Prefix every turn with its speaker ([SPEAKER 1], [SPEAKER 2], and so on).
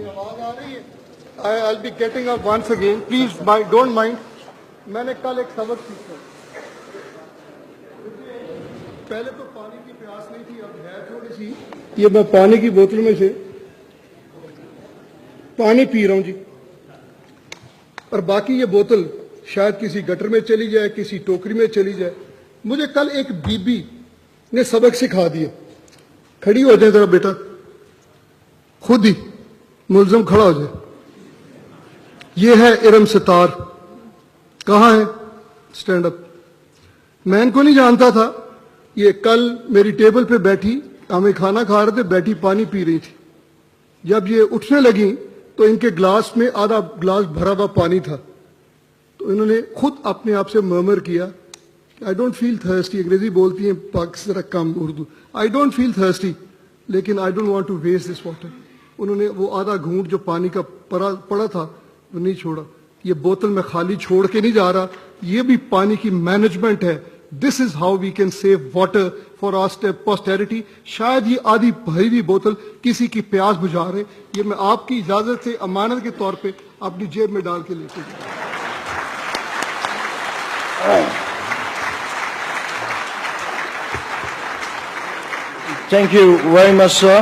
[SPEAKER 1] آواز آ رہی ہے؟ I'll be getting up once again. Please don't mind. میں نے کل ایک سبق سیکھا. پہلے تو پانی کی پیاس نہیں تھی, اب ہے تھوڑی سی. یہ میں پانی کی بوتل میں سے پانی پی رہا ہوں جی, اور باقی یہ بوتل شاید کسی گٹر میں چلی جائے, کسی ٹوکری میں چلی جائے. مجھے کل ایک بی بی نے سبق سکھا دیا. کھڑی ہو جائے ذرا بیٹا, خود ہی ملزم کھڑا ہو جائے. یہ ہے ارم ستار. کہاں ہے؟ Stand up. میں ان کو نہیں جانتا تھا. یہ کل میری ٹیبل پہ بیٹھی, ہمیں کھانا کھا رہے تھے, بیٹھی پانی پی رہی تھی. جب یہ اٹھنے لگیں تو ان کے گلاس میں آدھا گلاس بھرا ہوا پانی تھا. تو انہوں نے خود اپنے آپ سے مرمر کیا, آئی ڈونٹ فیل تھرسٹی. انگریزی بولتی ہیں پاکستان ذرا کم, Urdu. I don't feel thirsty, لیکن I don't want to waste this water. انہوں نے وہ آدھا گھونٹ جو پانی کا پڑا تھا وہ نہیں چھوڑا. یہ بوتل میں خالی چھوڑ کے نہیں جا رہا. یہ بھی پانی کی مینجمنٹ ہے. This is how we can save water for our posterity. شاید یہ آدھی بھری ہوئی بوتل کسی کی پیاس بجھا رہے. یہ میں آپ کی اجازت سے امانت کے طور پہ اپنی جیب میں ڈال کے لے کے جاؤں.
[SPEAKER 2] Thank you very much, sir.